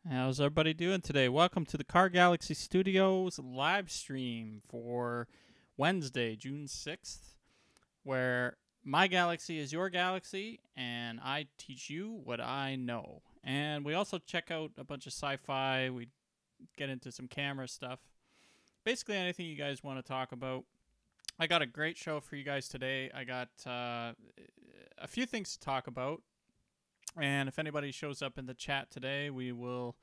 How's everybody doing today? Welcome to the Car Galaxy Studios live stream for Wednesday, June 6th, where my galaxy is your galaxy and I teach you what I know. And we also check out a bunch of sci-fi, we get into some camera stuff. Basically anything you guys want to talk about. I got a great show for you guys today. I got a few things to talk about. And if anybody shows up in the chat today, we will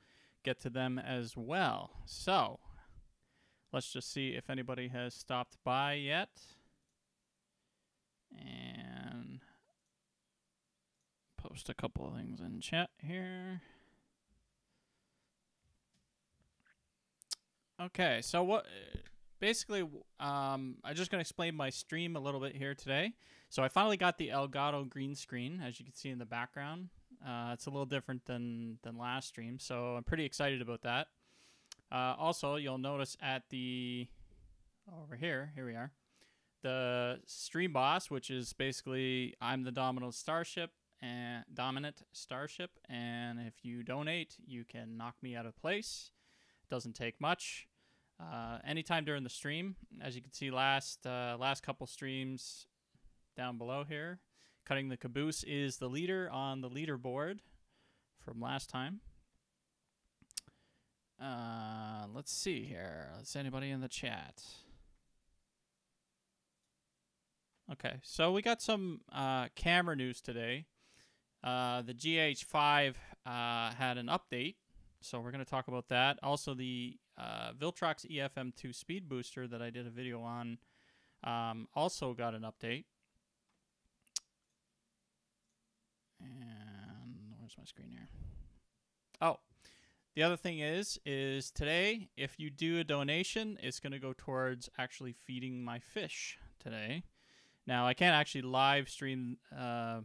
get to them as well. So, let's just see if anybody has stopped by yet. And post a couple of things in chat here. Okay, so what... Basically, I'm just going to explain my stream a little bit here today. So I finally got the Elgato green screen, as you can see in the background. It's a little different than last stream, so I'm pretty excited about that. Also, you'll notice at the... Over here we are. The stream boss, which is basically I'm the dominant starship, and if you donate, you can knock me out of place. It doesn't take much. Anytime during the stream, as you can see last couple streams down below here, Cutting the Caboose is the leader on the leaderboard from last time. Let's see here. Is anybody in the chat? Okay, so we got some camera news today. The GH5 had an update, so we're going to talk about that. Also, the Viltrox EFM2 speed booster that I did a video on also got an update. And where's my screen here? Oh, the other thing is today, if you do a donation, it's going to go towards actually feeding my fish today. Now, I can't actually live stream the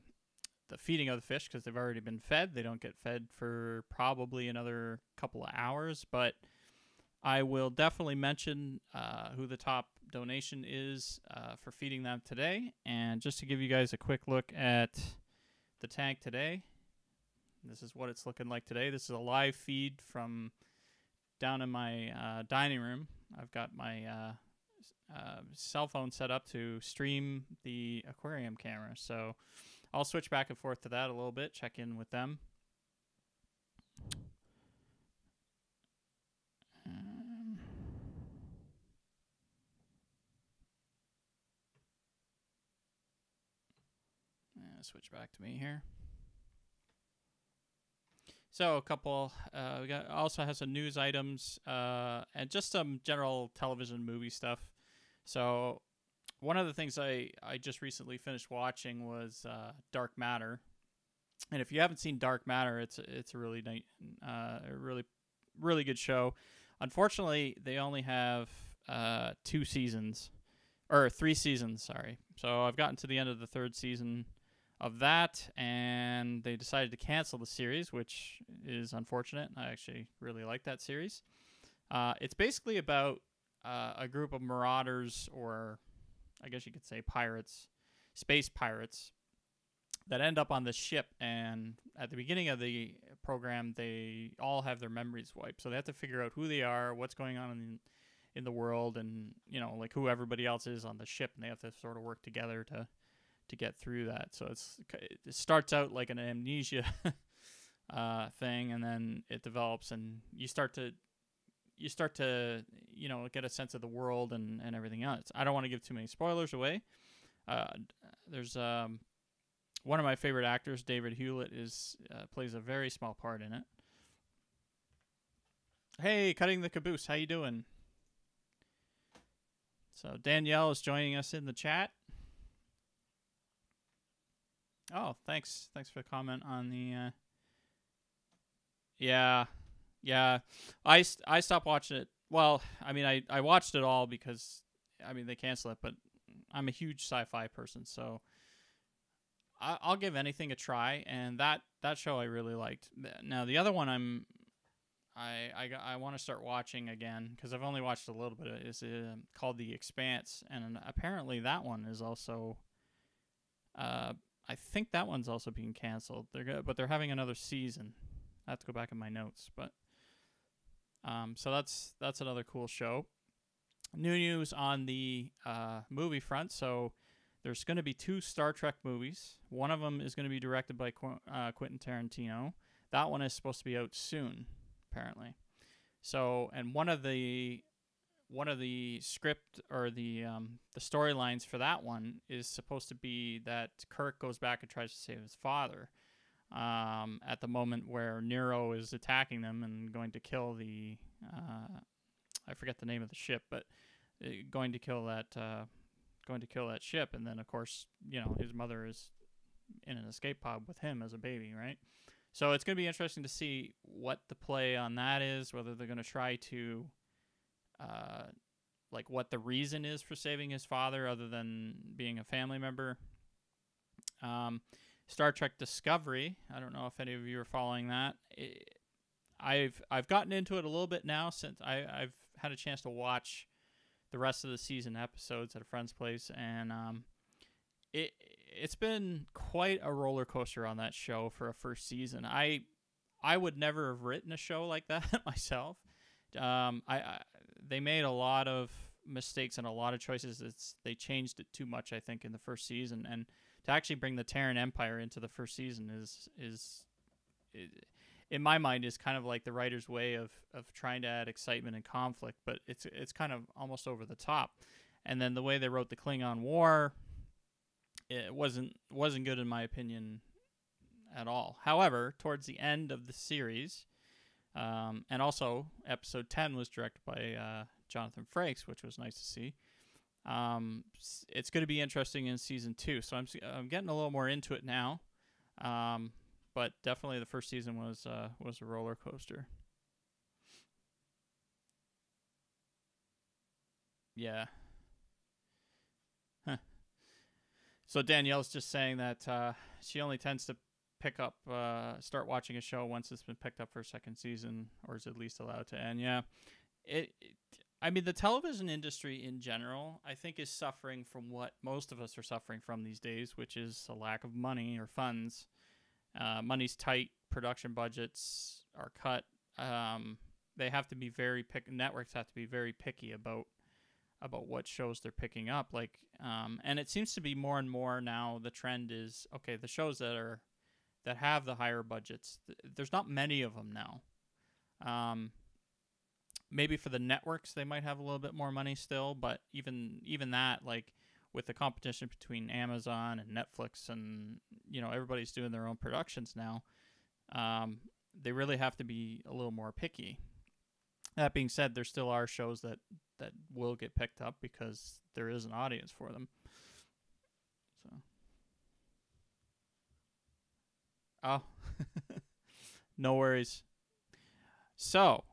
feeding of the fish because they've already been fed. They don't get fed for probably another couple of hours, but I will definitely mention who the top donation is for feeding them today. And just to give you guys a quick look at the tank today, this is what it's looking like today. This is a live feed from down in my dining room. I've got my cell phone set up to stream the aquarium camera. So I'll switch back and forth to that a little bit, check in with them. Switch back to me here. So a couple, we got also has some news items and just some general television movie stuff. So one of the things I just recently finished watching was Dark Matter, and if you haven't seen Dark Matter, it's a really nice, really good show. Unfortunately, they only have 3 seasons, sorry. So I've gotten to the end of the 3rd season of that, and they decided to cancel the series, which is unfortunate. I actually really like that series. It's basically about a group of marauders, or I guess you could say pirates, space pirates, that end up on this ship, and at the beginning of the program, they all have their memories wiped. So they have to figure out who they are, what's going on in the world, and, you know, like who everybody else is on the ship, and they have to sort of work together to get through that. So it starts out like an amnesia thing, and then it develops, and you start to you know, get a sense of the world and everything else. I don't want to give too many spoilers away. There's one of my favorite actors, David Hewlett, plays a very small part in it. Hey, Cutting the Caboose, how you doing? So Danielle is joining us in the chat. Oh, thanks for the comment on the yeah. I stopped watching it. Well, I mean, I watched it all because, I mean, they canceled it, but I'm a huge sci-fi person, so I'll give anything a try, and that show I really liked. Now, the other one I want to start watching again, because I've only watched a little bit of it, is called The Expanse, and apparently that one is also I think that one's also being canceled. But they're having another season. I have to go back in my notes, but So that's another cool show. New news on the movie front. So there's going to be 2 Star Trek movies. One of them is going to be directed by Quentin Tarantino. That one is supposed to be out soon, apparently. So, and one of the script or the storylines for that one is supposed to be that Kirk goes back and tries to save his father. At the moment where Nero is attacking them and going to kill the I forget the name of the ship, but going to kill that ship, and then of course his mother is in an escape pod with him as a baby, right? So it's going to be interesting to see what the play on that is, whether they're going to try to like what the reason is for saving his father other than being a family member. Star Trek Discovery, I don't know if any of you are following that. I've gotten into it a little bit now since I've had a chance to watch the rest of the season episodes at a friend's place, and it's been quite a roller coaster on that show for a first season. I would never have written a show like that myself. They made a lot of mistakes and a lot of choices. They changed it too much, I think, in the first season, and to actually bring the Terran Empire into the first season is in my mind is kind of like the writer's way of trying to add excitement and conflict, but it's kind of almost over the top. And then the way they wrote the Klingon War, it wasn't good in my opinion at all. However, towards the end of the series, and also episode 10 was directed by Jonathan Frakes, which was nice to see. It's going to be interesting in season 2, so I'm getting a little more into it now. But definitely the first season was a roller coaster. Yeah. Huh. So Danielle's just saying that she only tends to start watching a show once it's been picked up for a second season, or is at least allowed to end. Yeah. I mean, the television industry in general, I think, is suffering from what most of us are suffering from these days, which is a lack of money or funds. Money's tight, production budgets are cut. They have to be networks have to be very picky about what shows they're picking up. And it seems to be more and more now. The trend is, okay, the shows that have the higher budgets, there's not many of them now. Maybe for the networks they might have a little bit more money still, but even that, like with the competition between Amazon and Netflix, and everybody's doing their own productions now, they really have to be a little more picky. That being said, there still are shows that will get picked up because there is an audience for them. So, oh, no worries. So,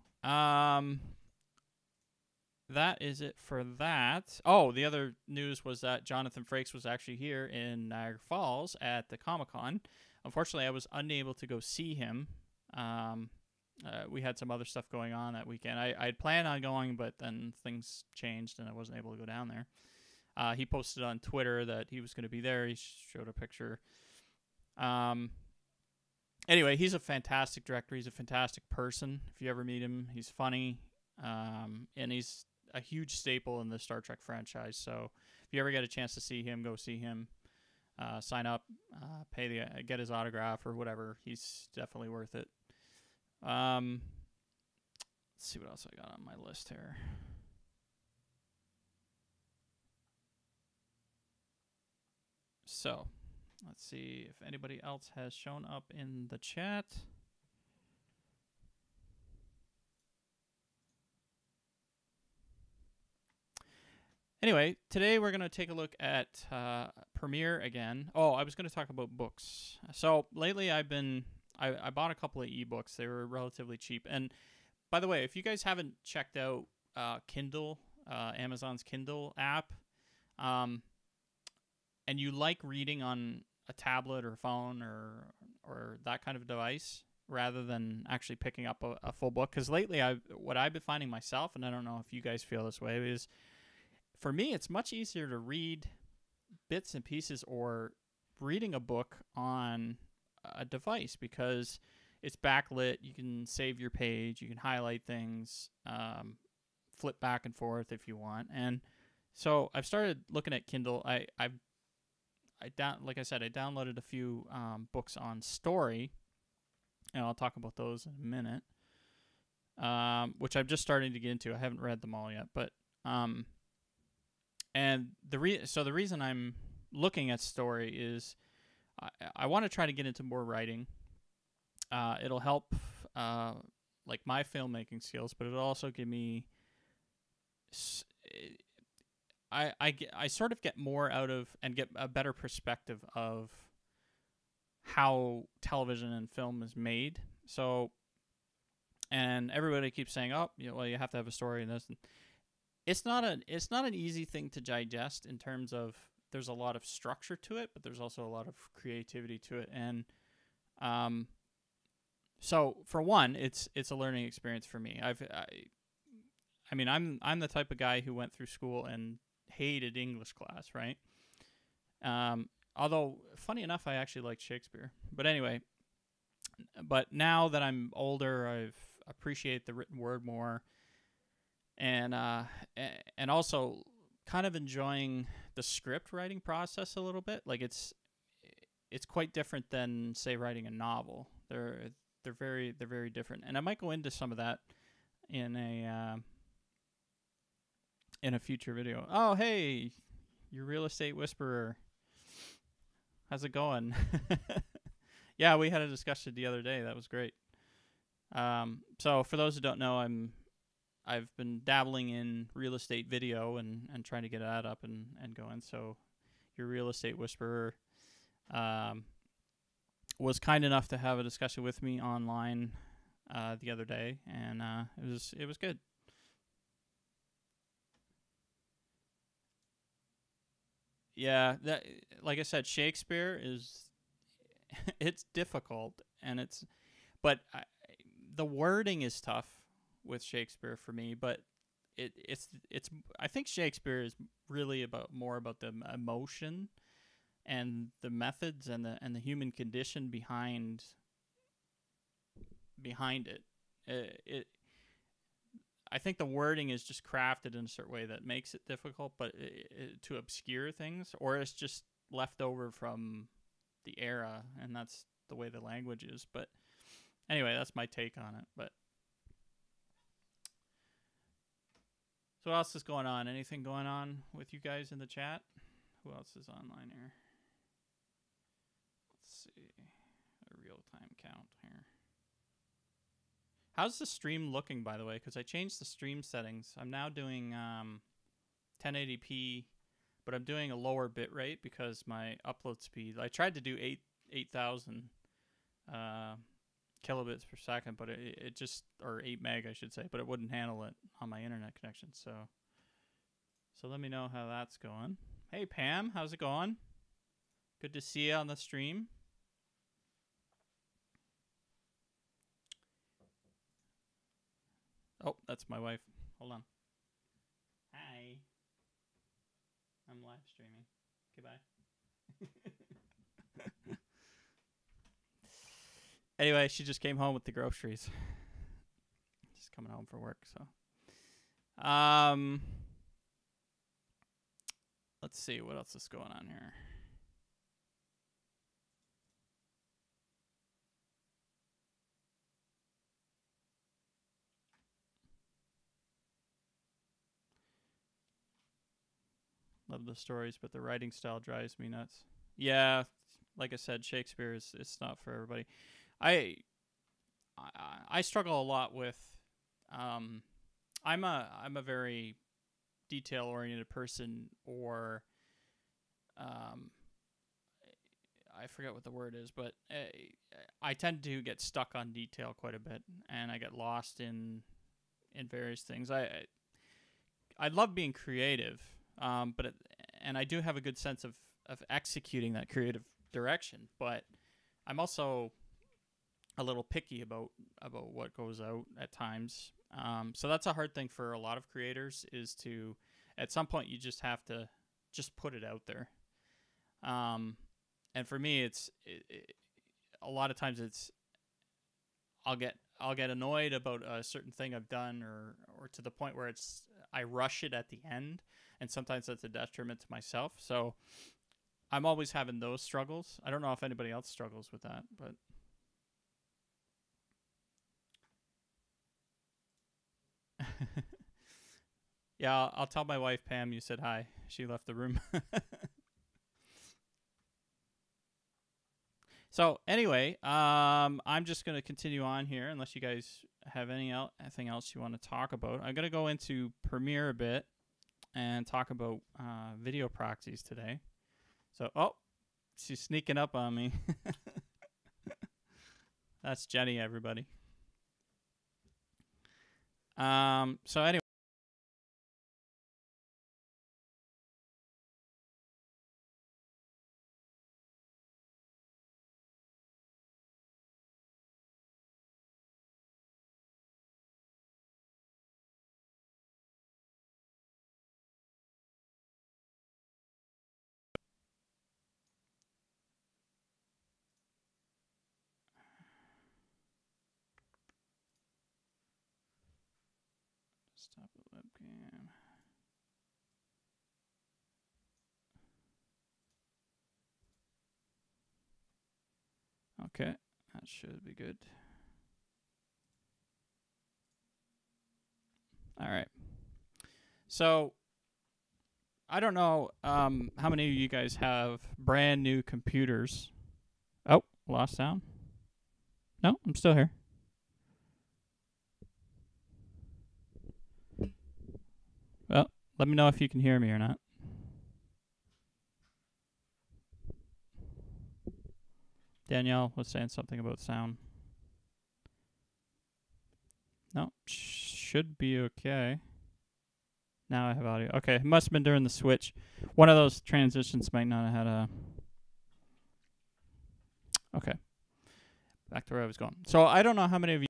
that is it for that. Oh, the other news was that Jonathan Frakes was actually here in Niagara Falls at the Comic-Con. Unfortunately, I was unable to go see him. We had some other stuff going on that weekend. I'd planned on going, but then things changed and I wasn't able to go down there. He posted on Twitter that he was going to be there. He showed a picture. Anyway, he's a fantastic director. He's a fantastic person. If you ever meet him, he's funny. And he's a huge staple in the Star Trek franchise. So if you ever get a chance to see him, go see him. Sign up, get his autograph or whatever. He's definitely worth it. Let's see what else I got on my list here. So let's see if anybody else has shown up in the chat. Anyway, today we're going to take a look at Premiere again. Oh, I was going to talk about books. So lately I bought a couple of ebooks. They were relatively cheap. And by the way, if you guys haven't checked out Kindle, Amazon's Kindle app, and you like reading on a tablet or phone or that kind of device rather than actually picking up a full book, because lately what I've been finding myself, and I don't know if you guys feel this way, is for me, it's much easier to read bits and pieces or reading a book on a device, because it's backlit. You can save your page. You can highlight things, flip back and forth if you want. And so I've started looking at Kindle. Like I said, I downloaded a few books on story, and I'll talk about those in a minute. Which I'm just starting to get into. I haven't read them all yet, but and the reason I'm looking at story is I want to try to get into more writing. It'll help like my filmmaking skills, but it'll also give me I sort of get more out of and get a better perspective of how television and film is made. So, and everybody keeps saying, "Oh, well, you have to have a story and this." It's not an easy thing to digest in terms of there's a lot of structure to it, but there's also a lot of creativity to it. And so for one, it's a learning experience for me. I mean, I'm the type of guy who went through school and hated English class, right? Although funny enough, I actually liked Shakespeare. But anyway, but now that I'm older, I appreciate the written word more. And also kind of enjoying the script writing process a little bit. Like it's quite different than, say, writing a novel. They're very different. And I might go into some of that in a future video. Oh, hey, you real estate whisperer. How's it going? Yeah, we had a discussion the other day. That was great. So for those who don't know, I've been dabbling in real estate video and trying to get that up and going. So your real estate whisperer was kind enough to have a discussion with me online the other day, and it was good. Yeah, that, like I said, Shakespeare is it's difficult, and but the wording is tough with Shakespeare for me, but it's I think Shakespeare is really more about the emotion and the methods and the human condition behind it. I think the wording is just crafted in a certain way that makes it difficult, but to obscure things, or it's just left over from the era, and that's the way the language is. But anyway, that's my take on it. But so what else is going on? Anything going on with you guys in the chat? Who else is online here? Let's see. A real-time count here. How's the stream looking, by the way? Because I changed the stream settings. I'm now doing 1080p, but I'm doing a lower bit rate because my upload speed. I tried to do 8,000 kilobits per second, but it just, or 8 meg, I should say, but it wouldn't handle it on my internet connection. So let me know how that's going. Hey, Pam, how's it going? Good to see you on the stream. Oh, that's my wife. Hold on. Hi. I'm live streaming. Goodbye. Anyway, she just came home with the groceries. Just coming home from work, so. Let's see what else is going on here. Love the stories, but the writing style drives me nuts. Yeah, like I said, Shakespeare it's not for everybody. I struggle a lot with. I'm a very detail oriented person, or I forget what the word is, but I tend to get stuck on detail quite a bit, and I get lost in various things. I love being creative, but and I do have a good sense of executing that creative direction, but I'm also a little picky about what goes out at times. So that's a hard thing for a lot of creators, is to, at some point, you just have to just put it out there. And for me, a lot of times I'll get annoyed about a certain thing I've done, or to the point where I rush it at the end, and sometimes that's a detriment to myself. So I'm always having those struggles. I don't know if anybody else struggles with that, but yeah, I'll tell my wife Pam you said hi. She left the room. So anyway, I'm just gonna continue on here unless you guys have anything else you want to talk about. I'm gonna go into Premiere a bit and talk about video proxies today. So, oh, she's sneaking up on me. That's Jenny, everybody. So anyway. Stop the webcam. Okay, that should be good. All right. So I don't know how many of you guys have brand new computers. Oh, lost sound. No, I'm still here. Well, let me know if you can hear me or not. Danielle was saying something about sound. No, should be okay. Now I have audio. Okay, it must have been during the switch. One of those transitions might not have had a... Okay. Back to where I was going. So I don't know how many of you...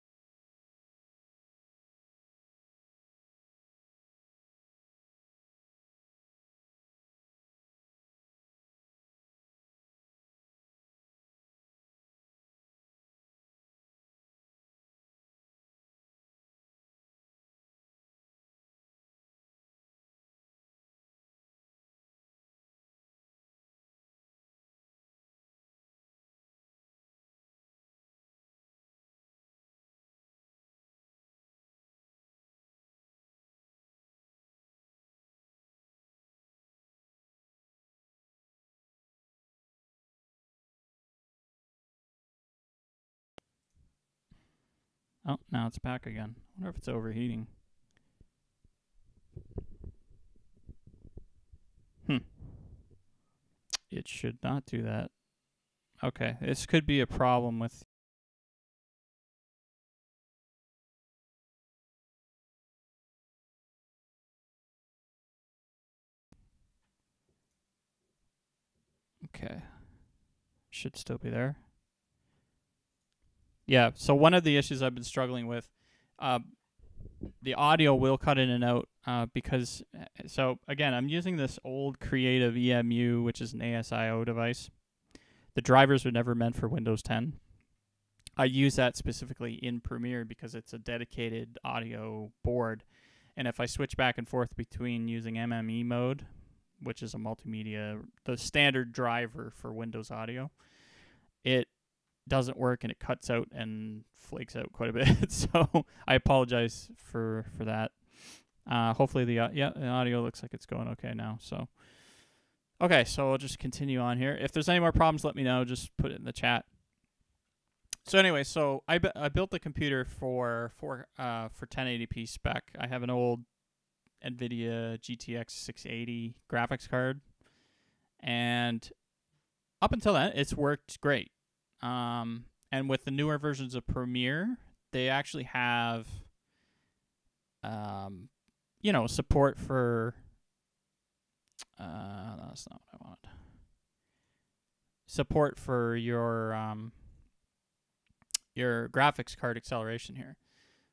Oh, now it's back again. I wonder if it's overheating. It should not do that. Okay, this could be a problem with... Okay. Should still be there. Yeah, so one of the issues I've been struggling with, the audio will cut in and out because... So, again, I'm using this old Creative EMU, which is an ASIO device. The drivers were never meant for Windows 10. I use that specifically in Premiere because it's a dedicated audio board. And if I switch back and forth between using MME mode, which is a multimedia, the standard driver for Windows audio, it doesn't work and it cuts out and flakes out quite a bit. So I apologize for that. Hopefully the audio looks like it's going okay now. So okay, so I'll just continue on here. If there's any more problems, let me know. Just put it in the chat. So anyway, so I built the computer for 1080p spec. I have an old NVIDIA GTX 680 graphics card, and up until then, it's worked great. And with the newer versions of Premiere, they actually have, support for. That's not what I want. Support for your graphics card acceleration here.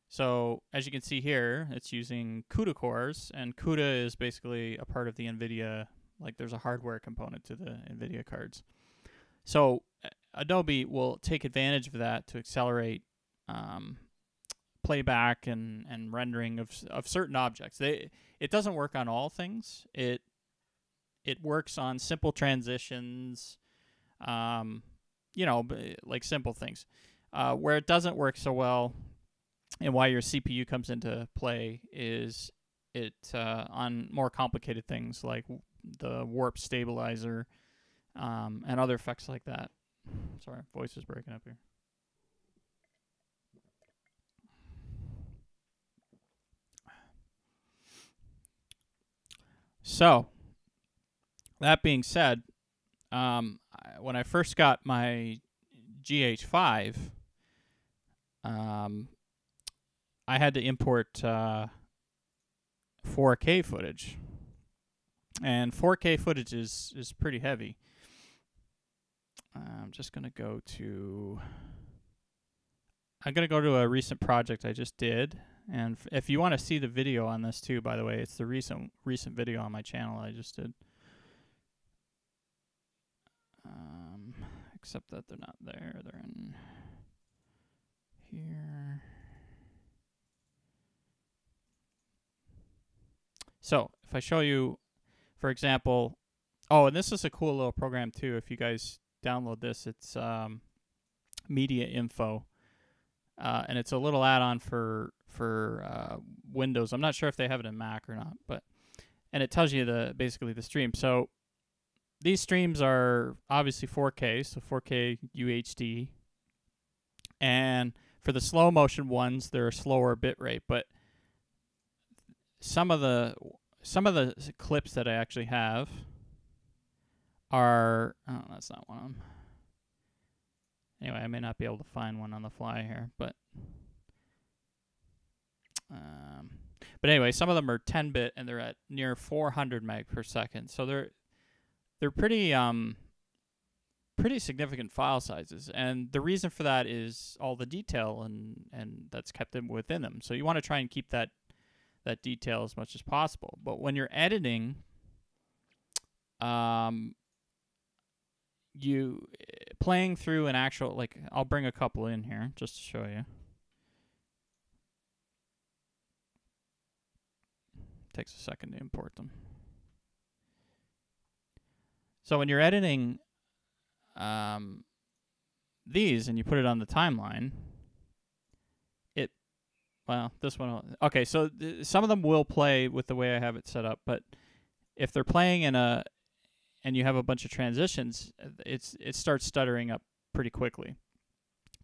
So as you can see here, it's using CUDA cores, and CUDA is basically a part of the NVIDIA, like there's a hardware component to the NVIDIA cards. So Adobe will take advantage of that to accelerate playback and rendering of certain objects. It doesn't work on all things. It works on simple transitions, like simple things. Where it doesn't work so well, and why your CPU comes into play, is it on more complicated things like the warp stabilizer and other effects like that. Sorry, voice is breaking up here. So, that being said, when I first got my GH5, I had to import 4K footage. And 4K footage is pretty heavy. I'm just going to go to... I'm going to go to a recent project I just did. And if you want to see the video on this too, by the way, it's the recent video on my channel I just did. Except that they're not there. They're in here. So if I show you, for example, oh, and this is a cool little program too. If you guys download this, it's Media Info, and it's a little add-on for Windows. I'm not sure if they have it in Mac or not, and it tells you basically the stream. So these streams are obviously 4K, so 4K UHD, and for the slow motion ones, they're a slower bitrate. But some of the clips that I actually have are, oh, that's not one of them. Anyway, I may not be able to find one on the fly here, but anyway, some of them are 10-bit and they're at near 400 meg per second. So they're pretty significant file sizes, and the reason for that is all the detail and that's kept within them. So you want to try and keep that detail as much as possible. But when you're editing, you playing through an actual, like, I'll bring a couple in here just to show you. Takes a second to import them. So when you're editing these and you put it on the timeline, well, this one, okay, so some of them will play with the way I have it set up, but if they're playing and you have a bunch of transitions, it starts stuttering up pretty quickly.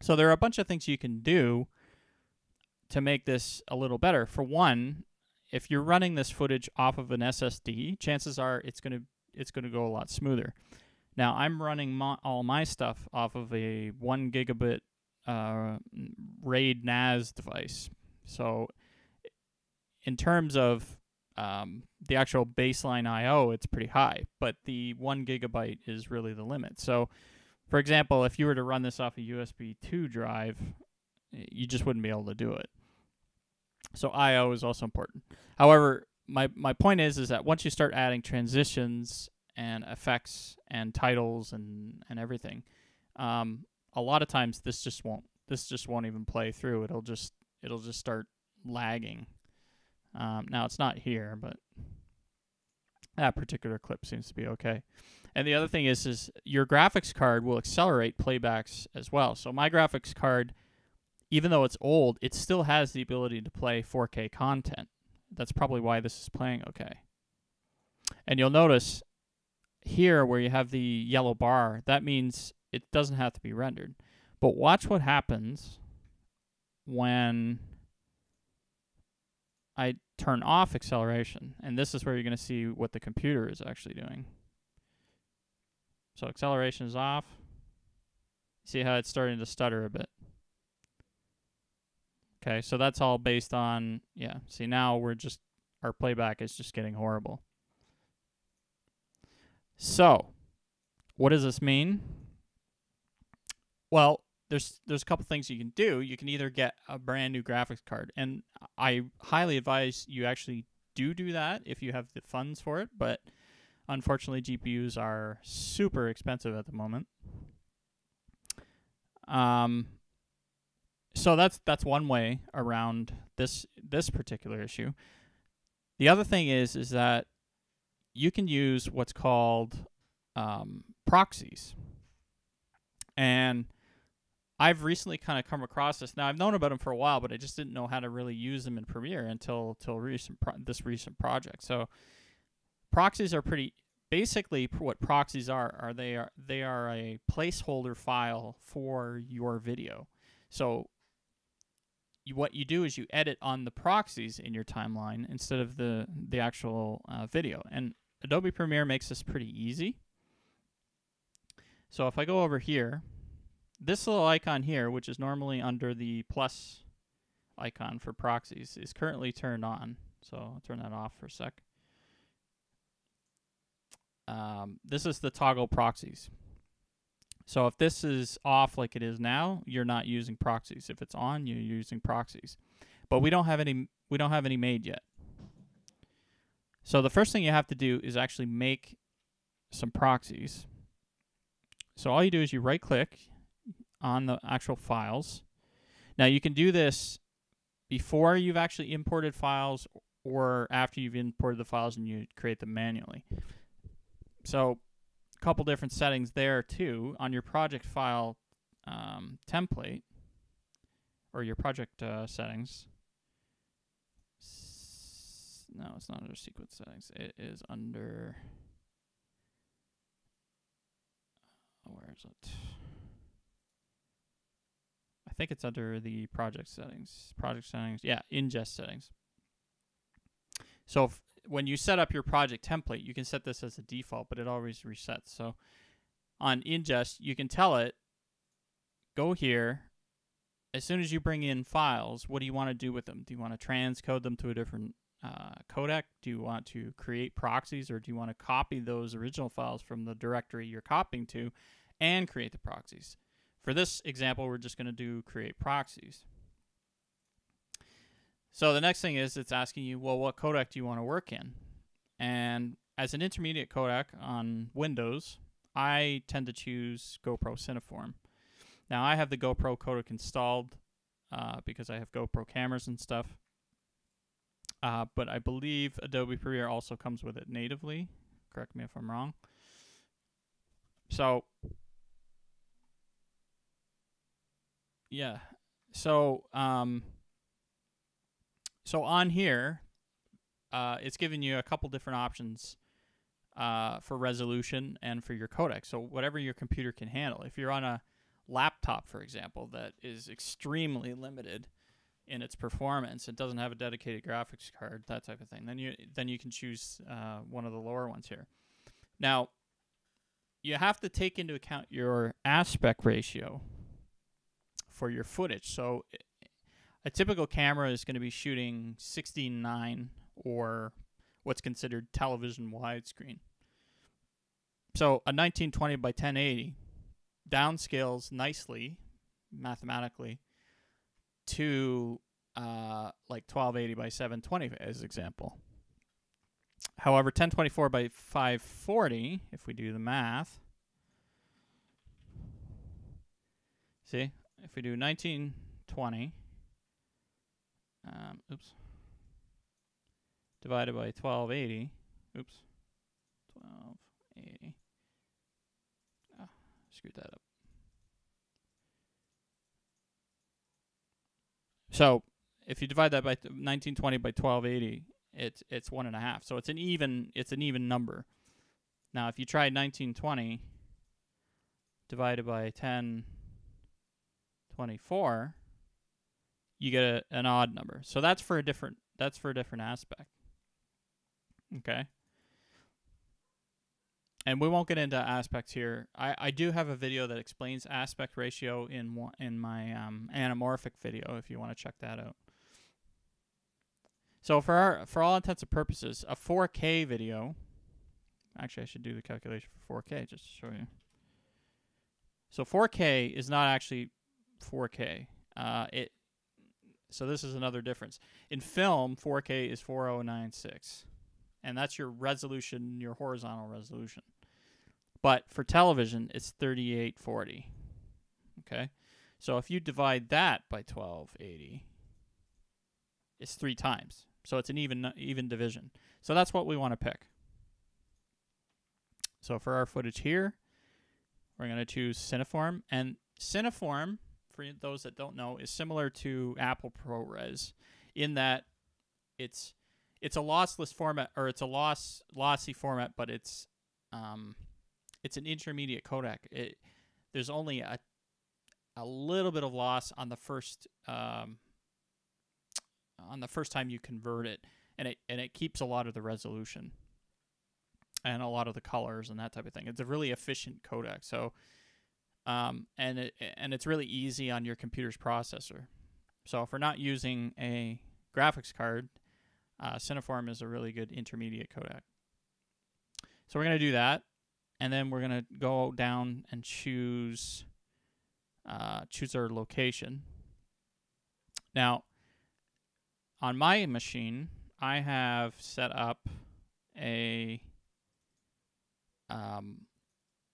So there are a bunch of things you can do to make this a little better. For one, if you're running this footage off of an SSD, chances are it's going to go a lot smoother. Now, I'm running all my stuff off of a 1 gigabit RAID NAS device. So in terms of the actual baseline I/O, it's pretty high, but the 1 gigabyte is really the limit. So, for example, if you were to run this off a USB 2 drive, you just wouldn't be able to do it. So I/O is also important. However, my point is that once you start adding transitions and effects and titles and everything, a lot of times this just won't even play through. It'll just start lagging. Now it's not here, but that particular clip seems to be okay. And the other thing is your graphics card will accelerate playbacks as well. So my graphics card, even though it's old, it still has the ability to play 4K content. That's probably why this is playing okay. And you'll notice here where you have the yellow bar, that means it doesn't have to be rendered. But watch what happens when I turn off acceleration. And this is where you're going to see what the computer is actually doing. So acceleration is off. See how it's starting to stutter a bit. Okay, so that's all based on, yeah, see now our playback is just getting horrible. So, what does this mean? Well, there's a couple things you can do. You can either get a brand new graphics card, and I highly advise you actually do that if you have the funds for it, but unfortunately GPUs are super expensive at the moment. So that's one way around this particular issue. The other thing is that you can use what's called proxies, and I've recently kind of come across this. Now I've known about them for a while, but I just didn't know how to really use them in Premiere until this recent project. So proxies are pretty. Basically, what proxies are they are a placeholder file for your video. So what you do is you edit on the proxies in your timeline instead of the actual video. And Adobe Premiere makes this pretty easy. So if I go over here, this little icon here, which is normally under the plus icon for proxies, is currently turned on. So I'll turn that off for a sec. This is the toggle proxies. So if this is off like it is now, you're not using proxies. If it's on, you're using proxies. But we don't have any made yet. So the first thing you have to do is actually make some proxies. So all you do is you right click on the actual files. Now you can do this before you've actually imported files or after you've imported the files and you create them manually. So a couple different settings there too. On your project file template or your project settings. No, it's not under sequence settings. It is under, where is it? I think it's under the project settings. Project settings, yeah, ingest settings. So when you set up your project template, you can set this as a default, but it always resets. So on ingest, you can tell it, go here. As soon as you bring in files, what do you want to do with them? Do you want to transcode them to a different codec? Do you want to create proxies, or do you want to copy those original files from the directory you're copying to and create the proxies? For this example, we're just going to do create proxies. So the next thing is it's asking you, well, what codec do you want to work in? And as an intermediate codec on Windows, I tend to choose GoPro Cineform. Now I have the GoPro codec installed because I have GoPro cameras and stuff. But I believe Adobe Premiere also comes with it natively. Correct me if I'm wrong. So yeah. So so on here, it's giving you a couple different options for resolution and for your codec. So whatever your computer can handle. If you're on a laptop, for example, that is extremely limited in its performance, it doesn't have a dedicated graphics card, that type of thing, then you can choose one of the lower ones here. Now, you have to take into account your aspect ratio for your footage. So a typical camera is going to be shooting 16:9 or what's considered television widescreen. So a 1920 by 1080 downscales nicely, mathematically, to like 1280 by 720 as example. However, 1024 by 540, if we do the math, see, if we do 1920, divided by 1280, 1280, screwed that up. So if you divide that by 1920 by 1280, it's 1.5. So it's an even number. Now if you try 1920 divided by 1024, you get an odd number. So that's for a different aspect. Okay. And we won't get into aspects here. I do have a video that explains aspect ratio in my anamorphic video if you want to check that out. So for all intents and purposes, a 4K video. Actually, I should do the calculation for 4K just to show you. So 4K is not actually 4K. So this is another difference. In film, 4K is 4096. And that's your resolution, your horizontal resolution. But for television, it's 3840. Okay? So if you divide that by 1280, it's 3 times. So it's an even division. So that's what we want to pick. So for our footage here, we're going to choose Cineform. And Cineform, for those that don't know, is similar to Apple ProRes in that it's a lossless format, or it's a lossy format, but it's an intermediate codec. There's only a little bit of loss on the first time you convert it, and it keeps a lot of the resolution and a lot of the colors and that type of thing. It's a really efficient codec. So and it's really easy on your computer's processor. So if we're not using a graphics card, Cineform is a really good intermediate codec. So we're going to do that, and then we're going to go down and choose our location. Now, on my machine, I have set up an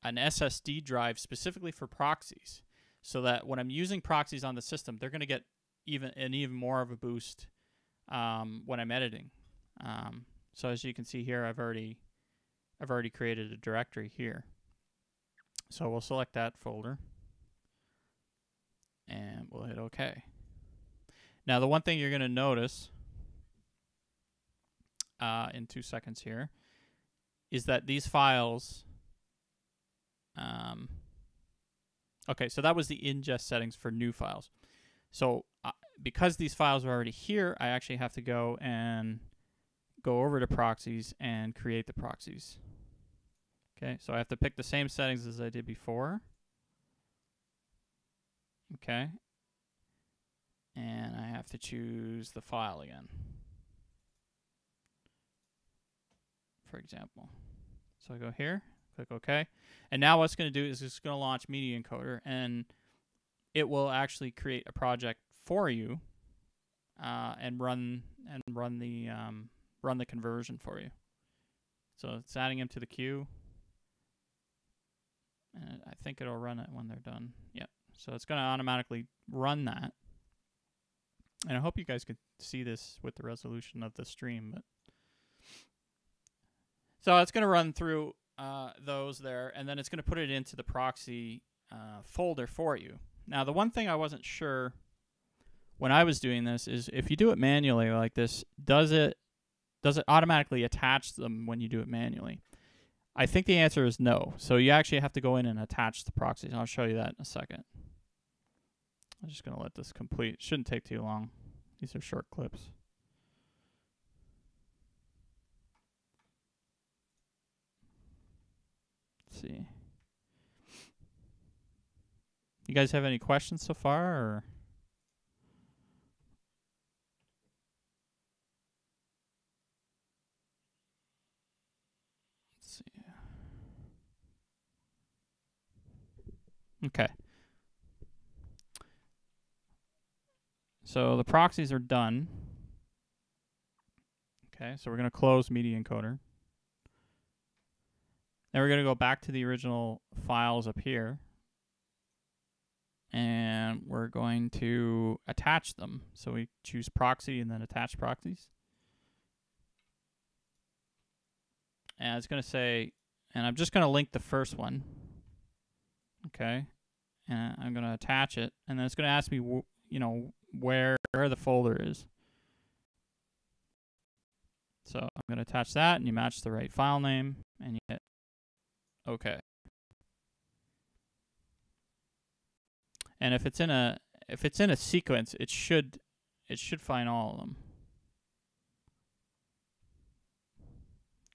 SSD drive specifically for proxies, so that when I'm using proxies on the system, they're going to get even more of a boost when I'm editing. So as you can see here, I've already created a directory here. So we'll select that folder, and we'll hit OK. Now the one thing you're going to notice in 2 seconds here is that these files. Okay, so that was the ingest settings for new files. So because these files are already here, I actually have to go over to proxies and create the proxies. Okay, so I have to pick the same settings as I did before. Okay, and I have to choose the file again, for example. So I go here, click OK, and now what it's going to do is it's going to launch Media Encoder, and it will actually create a project for you and run the conversion for you. So it's adding them to the queue, and I think it'll run it when they're done. Yep. So it's going to automatically run that, and I hope you guys could see this with the resolution of the stream. But so it's going to run through those there, and then it's going to put it into the proxy folder for you. Now, the one thing I wasn't sure when I was doing this is if you do it manually like this, does it automatically attach them when you do it manually? I think the answer is no. So you actually have to go in and attach the proxies. I'll show you that in a second. I'm just going to let this complete. It shouldn't take too long. These are short clips. Let's see. You guys have any questions so far, or? Let's see. Okay. So the proxies are done. Okay, so we're going to close Media Encoder. Then we're going to go back to the original files up here, and we're going to attach them. So we choose proxy and then attach proxies. And it's going to say, and I'm just going to link the first one. Okay, and I'm going to attach it, and then it's going to ask me, where the folder is. So I'm going to attach that, and you match the right file name, and you hit OK. And if it's in a sequence, it should find all of them.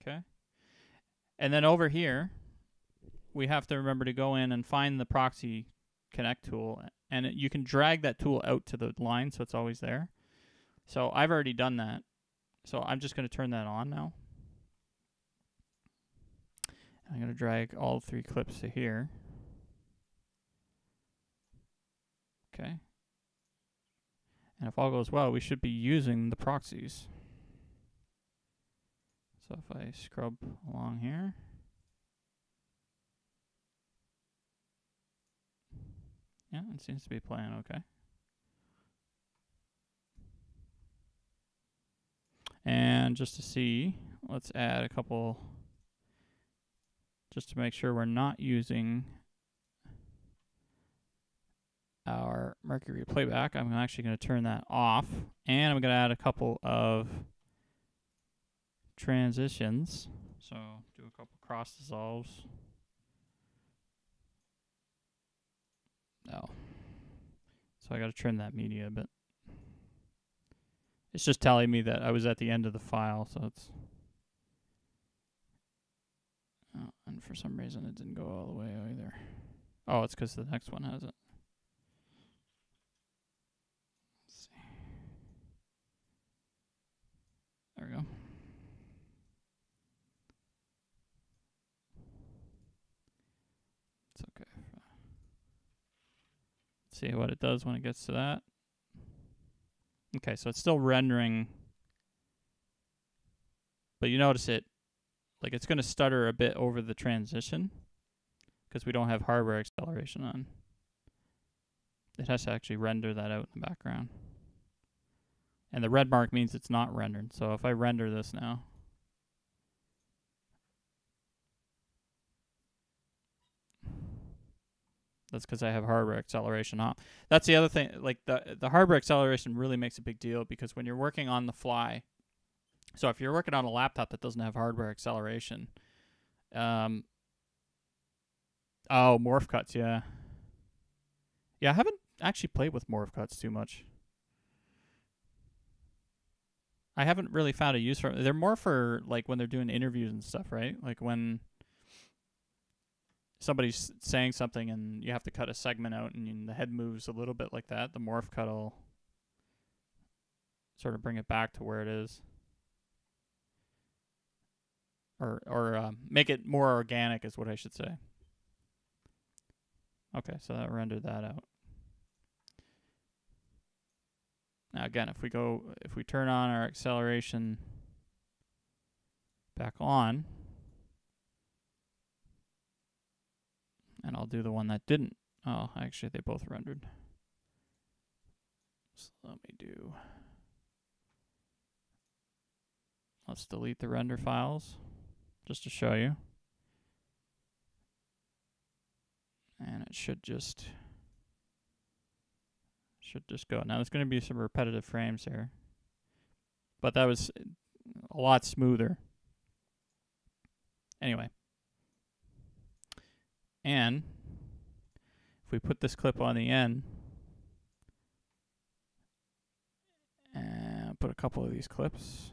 Okay. And then over here, we have to remember to go in and find the proxy connect tool, and you can drag that tool out to the line so it's always there. So I've already done that. So I'm just going to turn that on now. I'm going to drag all 3 clips to here. Okay. And if all goes well, we should be using the proxies. So if I scrub along here. Yeah, it seems to be playing okay. And just to see, let's add a couple, just to make sure we're not using our Mercury playback. I'm actually going to turn that off, and I'm going to add a couple of transitions. So do a couple cross dissolves. No. So I got to trim that media a bit. It's just telling me that I was at the end of the file, so it's... Oh, and for some reason it didn't go all the way either. Oh, it's because the next one has it. Let's see. There we go. It's okay. Let's see what it does when it gets to that. Okay, so it's still rendering. But you notice it, like it's going to stutter a bit over the transition because we don't have hardware acceleration on. It has to actually render that out in the background. And the red mark means it's not rendered. So if I render this now, that's because I have hardware acceleration on. That's the other thing. Like the hardware acceleration really makes a big deal because when you're working on the fly, so if you're working on a laptop that doesn't have hardware acceleration, oh, morph cuts, yeah. Yeah, I haven't actually played with morph cuts too much. I haven't really found a use for them. They're more for like when they're doing interviews and stuff, right? Like when somebody's saying something and you have to cut a segment out and the head moves a little bit like that. The morph cut will sort of bring it back to where it is. Or make it more organic is what I should say. Okay, so that rendered that out. Now again, if we turn on our acceleration back on, and I'll do the one that didn't. Oh, actually they both rendered. So let me do, let's delete the render files just to show you. And it should just go. Now there's going to be some repetitive frames here, but that was a lot smoother. Anyway, and if we put this clip on the end and put a couple of these clips,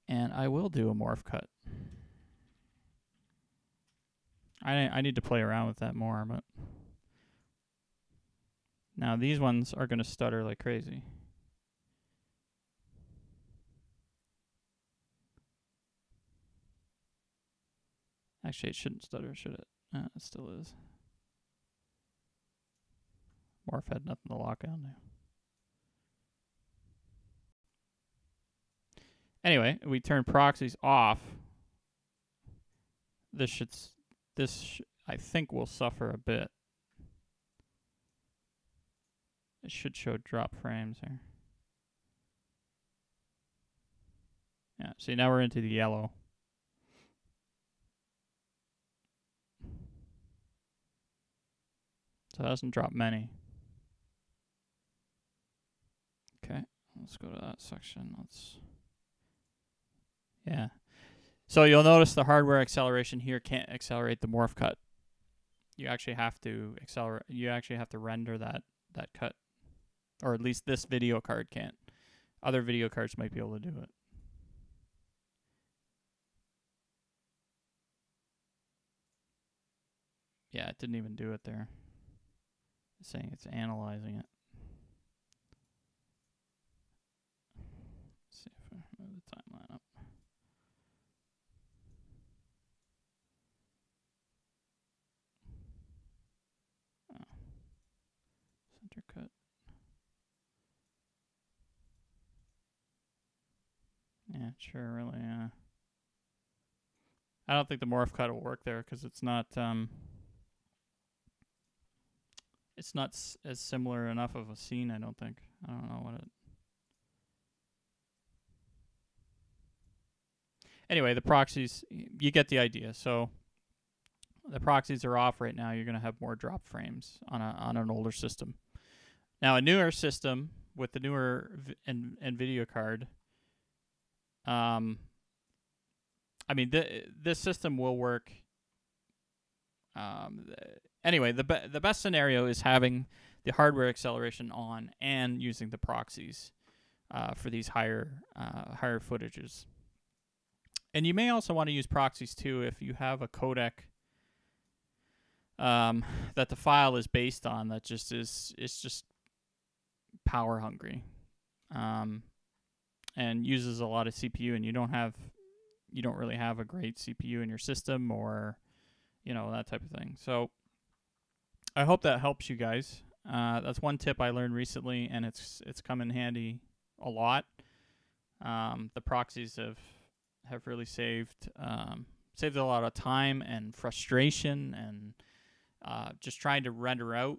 and I will do a morph cut. I need to play around with that more, but now these ones are going to stutter like crazy. Actually, it shouldn't stutter, should it? It still is. Morph had nothing to lock on now. Anyway, we turn proxies off. I think will suffer a bit. It should show drop frames here. Yeah, see now we're into the yellow. So it hasn't dropped many. Okay, let's go to that section. Yeah. So you'll notice the hardware acceleration here can't accelerate the morph cut. You actually have to accelerate. You actually have to render that cut, or at least this video card can't. Other video cards might be able to do it. Yeah, it didn't even do it there. It's saying it's analyzing it. Let's see if I move the timeline up. Oh. Center cut. Yeah, sure, really, yeah. I don't think the morph cut will work there because it's not as similar enough of a scene. I don't think. I don't know what it. Anyway, the proxies, you get the idea. So the proxies are off right now. You're going to have more drop frames on an older system. Now, a newer system with the newer NVIDIA card, I mean, this system will work. Anyway, the best scenario is having the hardware acceleration on and using the proxies for these higher footages. And you may also want to use proxies too if you have a codec that the file is based on that just is just power hungry, and uses a lot of CPU, and you don't really have a great CPU in your system, or that type of thing. So I hope that helps you guys. That's one tip I learned recently, and it's come in handy a lot. The proxies have really saved a lot of time and frustration, and just trying to render out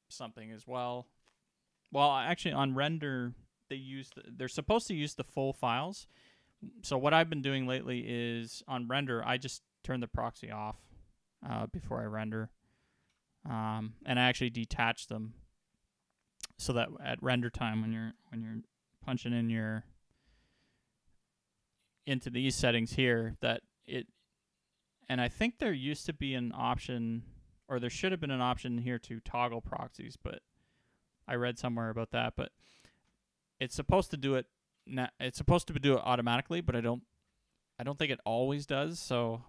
something as well. Well, actually, on render, they're supposed to use the full files. So what I've been doing lately is on render, I just turn the proxy off before I render, and I actually detach them so that at render time, when you're punching in into these settings here, that it. And I think there used to be an option, or there should have been an option here to toggle proxies, but I read somewhere about that. But it's supposed to do it. It's supposed to do it automatically, but I don't think it always does. So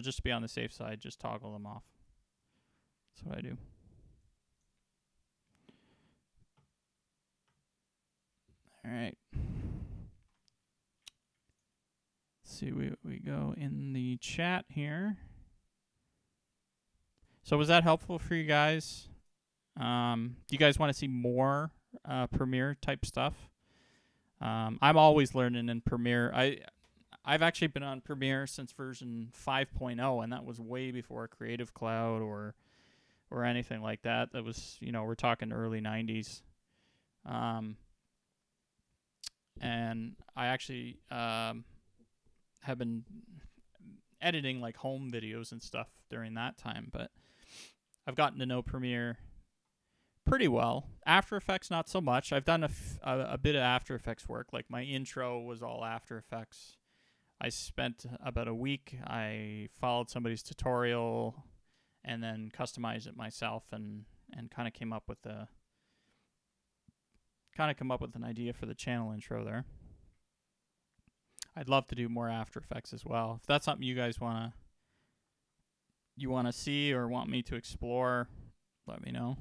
just to be on the safe side, just toggle them off. That's what I do. All right. Let's see, we go in the chat here. So was that helpful for you guys? Do you guys want to see more Premiere type stuff? I'm always learning in Premiere. I've actually been on Premiere since version 5.0, and that was way before Creative Cloud or anything like that. That was, we're talking early 90s. And I actually have been editing like home videos and stuff during that time, but I've gotten to know Premiere pretty well. After Effects, not so much. I've done a bit of After Effects work. Like my intro was all After Effects. I spent about a week. I followed somebody's tutorial and then customized it myself, and kind of came up with an idea for the channel intro there. I'd love to do more After Effects as well. If that's something you guys want to see or want me to explore, let me know.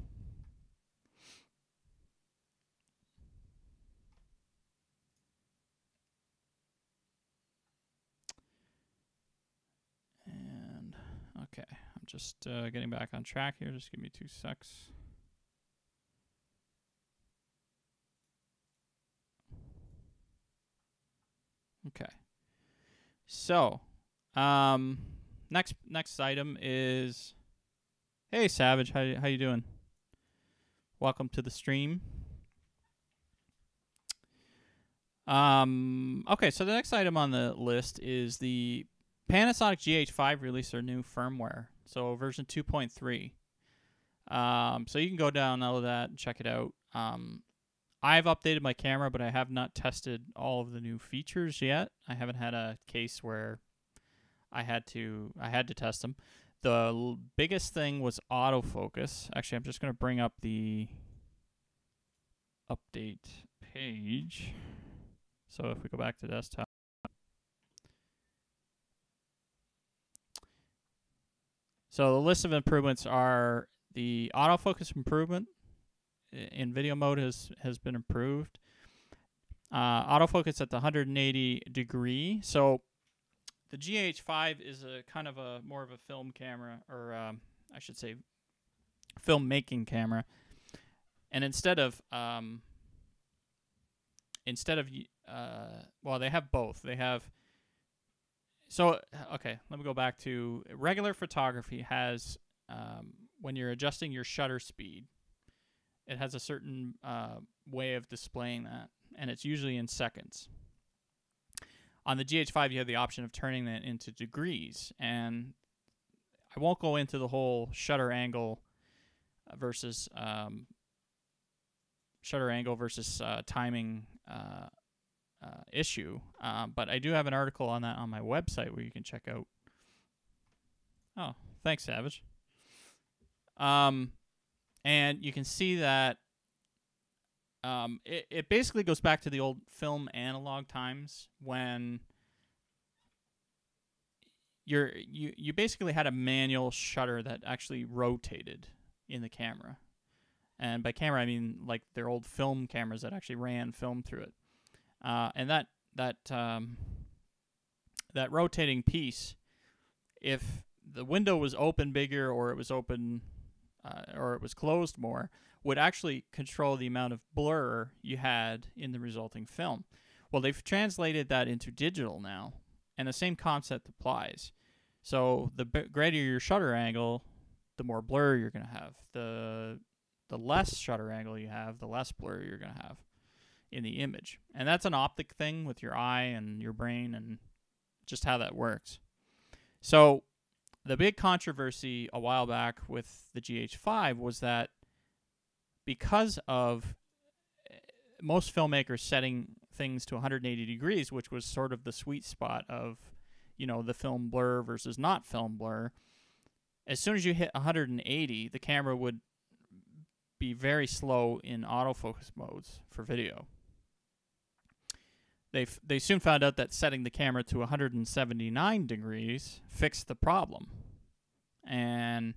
And okay, I'm just getting back on track here. Just give me 2 secs. Okay. So, next item is, hey Savage, how you doing? Welcome to the stream. Okay, so the next item on the list is the Panasonic GH5 released their new firmware, so version 2.3. So you can go down all of that and check it out. I've updated my camera, but I have not tested all of the new features yet. I haven't had a case where I had to test them. The biggest thing was autofocus. Actually, I'm just going to bring up the update page. So if we go back to desktop. So the list of improvements are the autofocus improvement in video mode has been improved. Autofocus at the 180 degree. So the GH5 is a kind of a more of a film camera, or I should say filmmaking camera. And instead of well, they have both. They have So, okay, let me go back to regular photography has, when you're adjusting your shutter speed, it has a certain way of displaying that, and it's usually in seconds. On the GH5, you have the option of turning that into degrees, and I won't go into the whole shutter angle versus timing issue, but I do have an article on that on my website where you can check out. Oh, thanks, Savage. And you can see that it basically goes back to the old film analog times when you basically had a manual shutter that actually rotated in the camera. And by camera, I mean like their old film cameras that actually ran film through it. And that rotating piece, if the window was open bigger or it was open or it was closed more, would actually control the amount of blur you had in the resulting film. Well, they've translated that into digital now, and the same concept applies. So the greater your shutter angle, the more blur you're going to have. The less shutter angle you have, the less blur you're going to have in the image. And that's an optic thing with your eye and your brain and just how that works. So the big controversy a while back with the GH5 was that because of most filmmakers setting things to 180 degrees, which was sort of the sweet spot of, the film blur versus not film blur, as soon as you hit 180, the camera would be very slow in autofocus modes for video. They soon found out that setting the camera to 179 degrees fixed the problem. And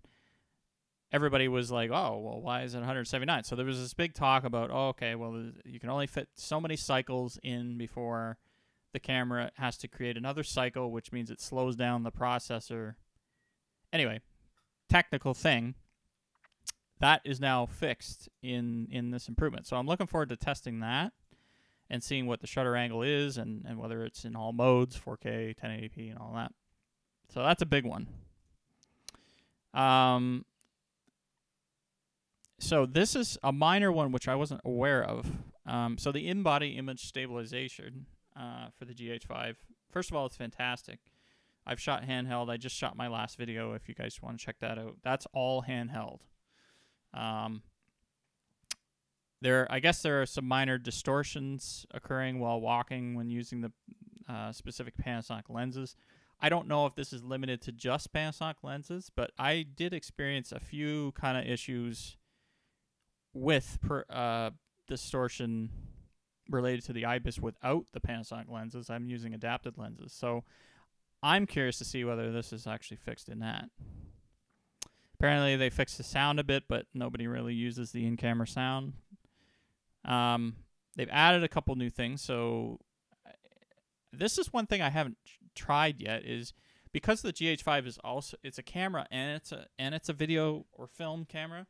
everybody was like, oh, well, why is it 179? So there was this big talk about, you can only fit so many cycles in before the camera has to create another cycle, which means it slows down the processor. Anyway, technical thing. That is now fixed in this improvement. So I'm looking forward to testing that and seeing what the shutter angle is and whether it's in all modes, 4K, 1080p, and all that. So that's a big one. So this is a minor one which I wasn't aware of. So the in-body image stabilization for the GH5, first of all, it's fantastic. I've shot handheld. I just shot my last video if you guys want to check that out. That's all handheld. I guess there are some minor distortions occurring while walking when using the specific Panasonic lenses. I don't know if this is limited to just Panasonic lenses, but I did experience a few kind of issues with distortion related to the IBIS without the Panasonic lenses. I'm using adapted lenses, so I'm curious to see whether this is actually fixed in that. Apparently they fixed the sound a bit, but nobody really uses the in-camera sound. They've added a couple new things. So this is one thing I haven't tried yet, is because the GH5 is also, it's a camera and it's a video or film camera.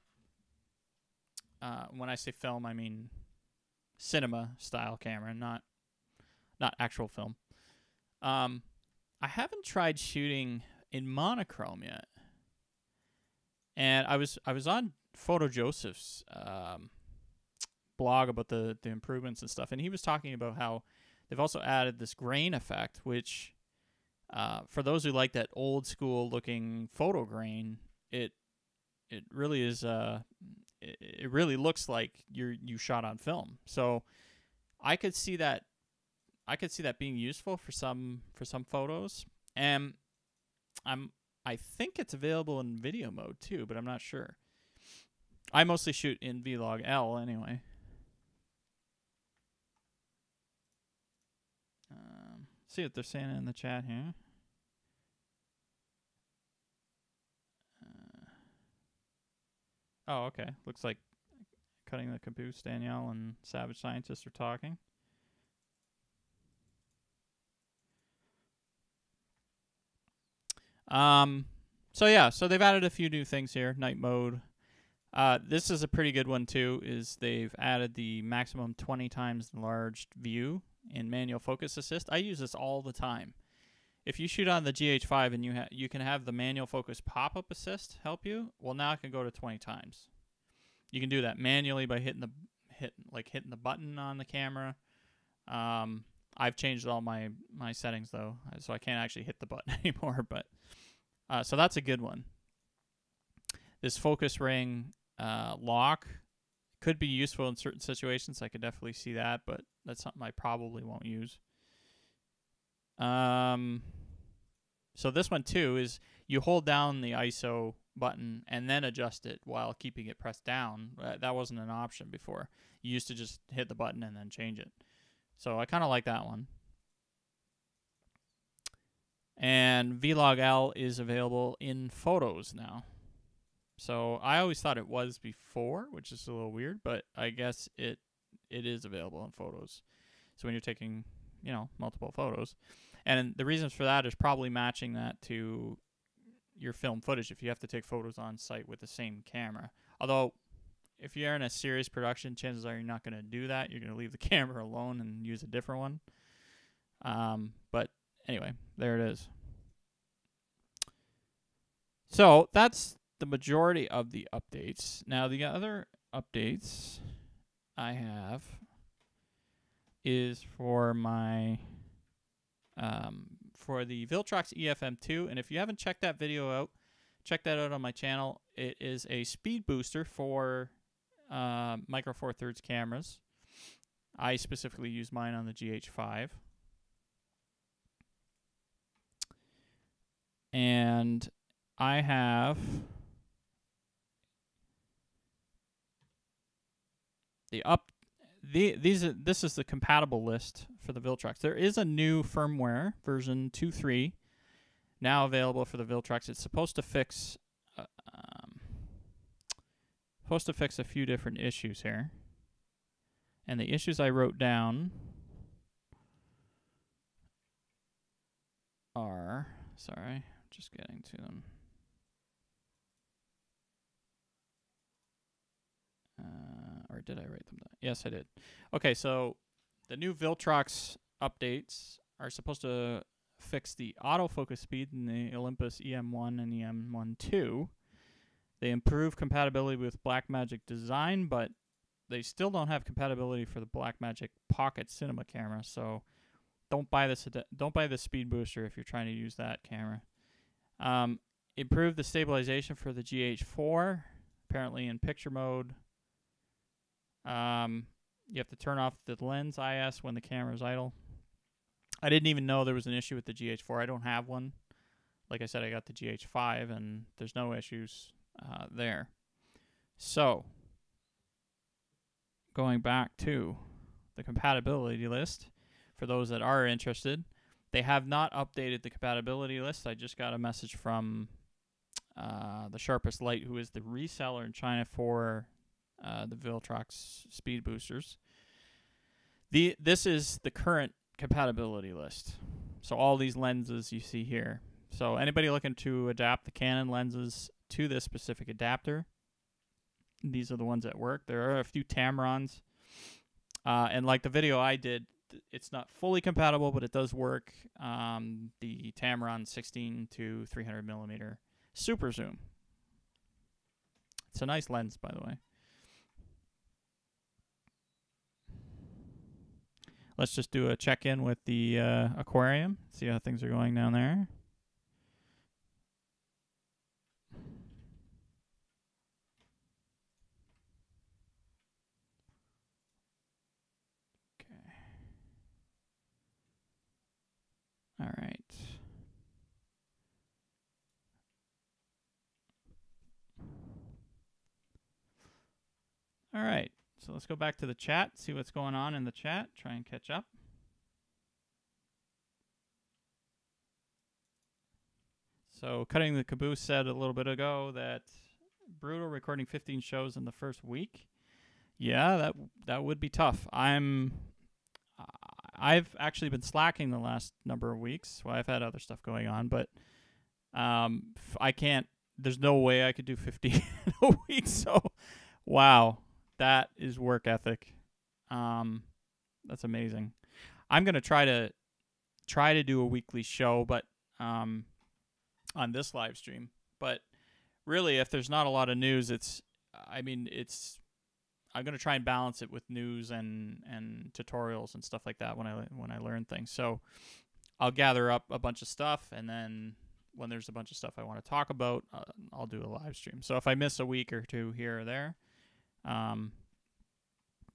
When I say film, I mean cinema style camera, not actual film. I haven't tried shooting in monochrome yet. And I was on Photo Joseph's blog about the improvements and stuff, and he was talking about how they've also added this grain effect, which for those who like that old school looking photo grain, it really is it really looks like you shot on film. So I could see that being useful for some photos, and I think it's available in video mode too, but I'm not sure. I mostly shoot in Vlog L anyway. See what they're saying in the chat here. Oh, okay. Looks like Cutting the Caboose, Danielle and Savage Scientist are talking. So yeah, so they've added a few new things here. Night mode. This is a pretty good one too, is they've added the maximum 20 times enlarged view in manual focus assist. I use this all the time. if you shoot on the GH5 and you can have the manual focus pop-up assist help you, well, now it can go to 20 times. You can do that manually by hitting the button on the camera. I've changed all my settings though, so I can't actually hit the button anymore. But so that's a good one. This focus ring lock could be useful in certain situations. I could definitely see that, but that's something I probably won't use. So this one too is you hold down the ISO button and then adjust it while keeping it pressed down. That wasn't an option before. You used to just hit the button and then change it. So I kind of like that one. And Vlog L is available in photos now. So I always thought it was before, which is a little weird, but I guess it is available in photos. So when you're taking, multiple photos. And the reasons for that is probably matching that to your film footage if you have to take photos on site with the same camera. Although, if you're in a serious production, chances are you're not going to do that. You're going to leave the camera alone and use a different one. But anyway, there it is. So that's the majority of the updates. Now, the other updates I have is for my for the Viltrox EFM2, and if you haven't checked that video out, check that out on my channel. It is a speed booster for Micro Four Thirds cameras. I specifically use mine on the GH5, and I have this is the compatible list for the Viltrox. There is a new firmware, version 2.3, now available for the Viltrox. It's supposed to fix a few different issues here. And the issues I wrote down are, sorry, just getting to them. Or did I write them down? Yes, I did. Okay, so the new Viltrox updates are supposed to fix the autofocus speed in the Olympus EM1 and EM1 II. They improve compatibility with Blackmagic design, but they still don't have compatibility for the Blackmagic Pocket Cinema camera. So don't buy this speed booster if you're trying to use that camera. Improve the stabilization for the GH4, apparently in picture mode. You have to turn off the lens IS when the camera is idle. I didn't even know there was an issue with the GH4. I don't have one. Like I said, I got the GH5, and there's no issues there. So, going back to the compatibility list, for those that are interested, they have not updated the compatibility list. I just got a message from the Sharpest Light, who is the reseller in China for the Viltrox speed boosters. This is the current compatibility list. So all these lenses you see here. So anybody looking to adapt the Canon lenses to this specific adapter, these are the ones that work. There are a few Tamrons. And like the video I did, it's not fully compatible, but it does work. The Tamron 16 to 300 millimeter super zoom. It's a nice lens, by the way. Let's just do a check-in with the aquarium, see how things are going down there. Okay. All right. All right. So let's go back to the chat, see what's going on in the chat, try and catch up. So Cutting the Caboose said a little bit ago that brutal, recording 15 shows in the first week. Yeah, that would be tough. I've actually been slacking the last number of weeks. Well, I've had other stuff going on, but I can't, there's no way I could do 15 in a week. So, wow. That is work ethic. That's amazing. I'm going to try to do a weekly show, but on this live stream. But really, if there's not a lot of news, I'm going to try and balance it with news and tutorials and stuff like that when I learn things. So I'll gather up a bunch of stuff, and then when there's a bunch of stuff I want to talk about, I'll do a live stream. So if I miss a week or two here or there,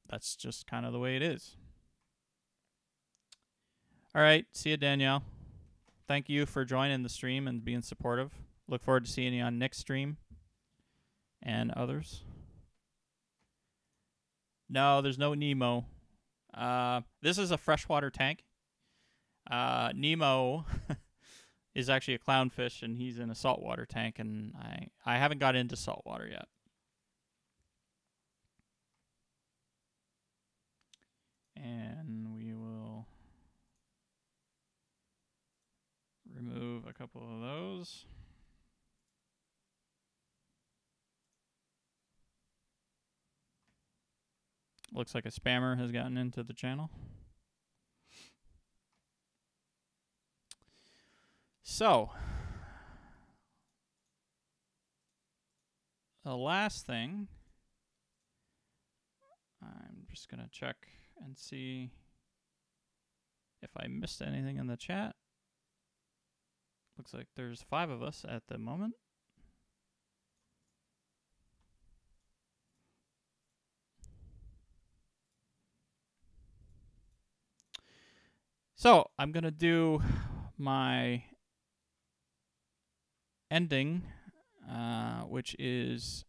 that's just kind of the way it is. All right. See you, Danielle. Thank you for joining the stream and being supportive. Look forward to seeing you on next stream and others. No, there's no Nemo. This is a freshwater tank. Nemo is actually a clownfish, and he's in a saltwater tank, and I haven't got into saltwater yet. And we will remove a couple of those. Looks like a spammer has gotten into the channel. So, the last thing, I'm just going to check and see if I missed anything in the chat. Looks like there's 5 of us at the moment. So, I'm going to do my ending, which is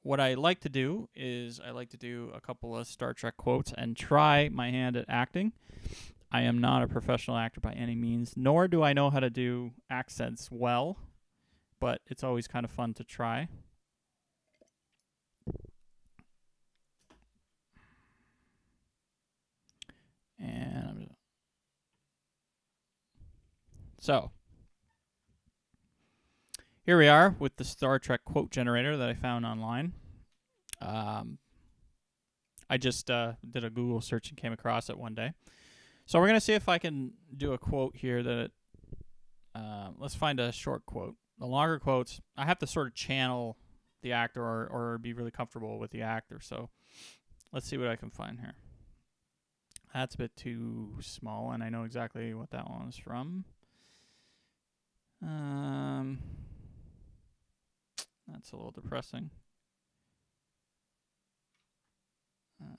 what I like to do is I like to do a couple of Star Trek quotes and try my hand at acting. I am not a professional actor by any means, nor do I know how to do accents well, but it's always kind of fun to try. And so, here we are with the Star Trek quote generator that I found online. I just did a Google search and came across it one day. So we're going to see if I can do a quote here that, let's find a short quote. The longer quotes, I have to sort of channel the actor or be really comfortable with the actor. So let's see what I can find here. That's a bit too small, and I know exactly what that one is from. That's a little depressing. Let's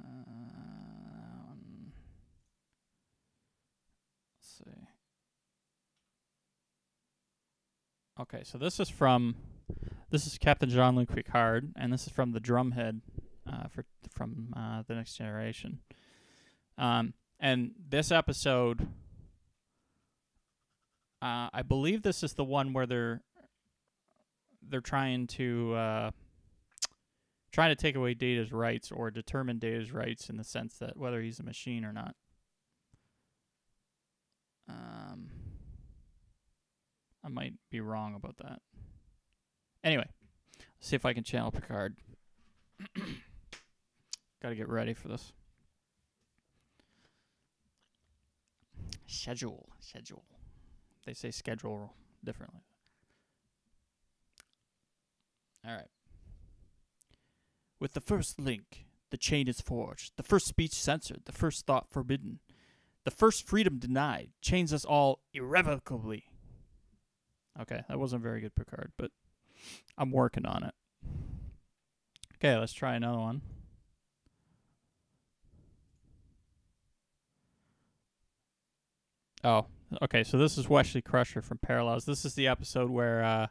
see. Okay, so this is Captain Jean-Luc Picard, and this is from the drumhead from The Next Generation. And this episode, I believe this is the one where they're trying to take away Data's rights or determine Data's rights in the sense that whether he's a machine or not. I might be wrong about that. Anyway, let's see if I can channel Picard. Gotta get ready for this. Schedule. They say schedule differently. All right. With the first link, the chain is forged. The first speech censored. The first thought forbidden. The first freedom denied. Chains us all irrevocably. Okay, that wasn't very good, Picard, but I'm working on it. Okay, let's try another one. Oh, okay, so this is Wesley Crusher from Parallels. This is the episode where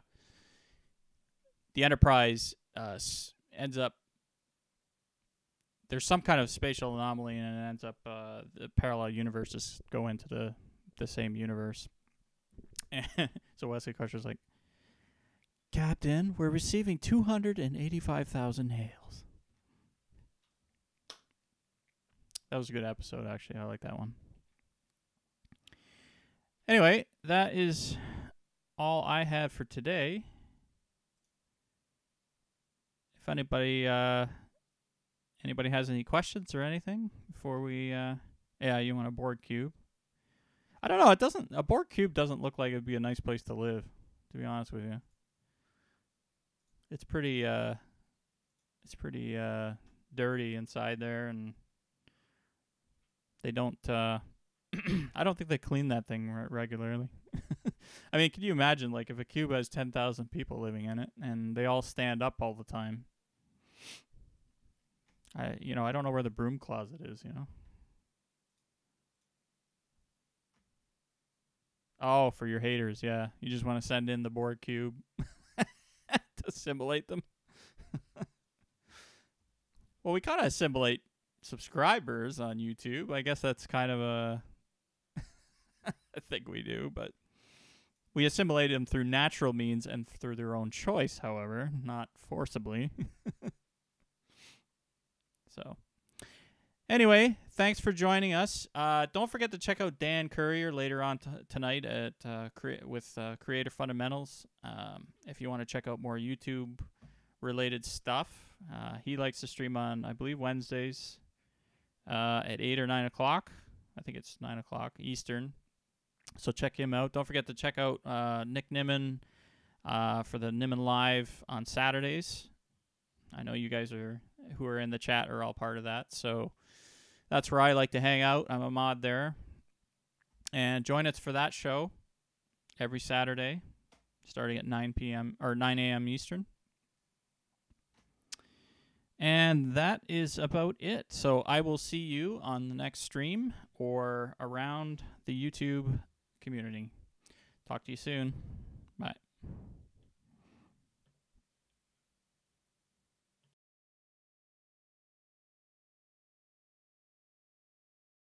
the Enterprise ends up... There's some kind of spatial anomaly, and it ends up the parallel universes go into the same universe. So Wesley Crusher's like, Captain, we're receiving 285,000 hails. That was a good episode, actually. I like that one. Anyway, that is all I had for today. If anybody has any questions or anything before we... yeah, you want a board cube. I don't know. It doesn't. A Borg cube doesn't look like it'd be a nice place to live. To be honest with you, it's pretty. It's pretty dirty inside there, and they don't. I don't think they clean that thing regularly. I mean, can you imagine, like, if a cube has 10,000 people living in it and they all stand up all the time? I don't know where the broom closet is. Oh, for your haters, yeah. You just want to send in the Borg cube to assimilate them. Well, we kind of assimilate subscribers on YouTube. I guess that's kind of a thing we do, but we assimilate them through natural means and through their own choice, however, not forcibly. So, anyway, thanks for joining us. Don't forget to check out Dan Courier later on tonight at with Creator Fundamentals. If you want to check out more YouTube-related stuff. He likes to stream on, I believe, Wednesdays at 8 or 9 o'clock. I think it's 9 o'clock Eastern. So check him out. Don't forget to check out Nick Nimmin for the Nimmin Live on Saturdays. I know you guys who are in the chat are all part of that. So that's where I like to hang out. I'm a mod there. And join us for that show every Saturday, starting at 9 p.m. or 9 a.m. Eastern. And that is about it. So I will see you on the next stream or around the YouTube community. Talk to you soon. Bye.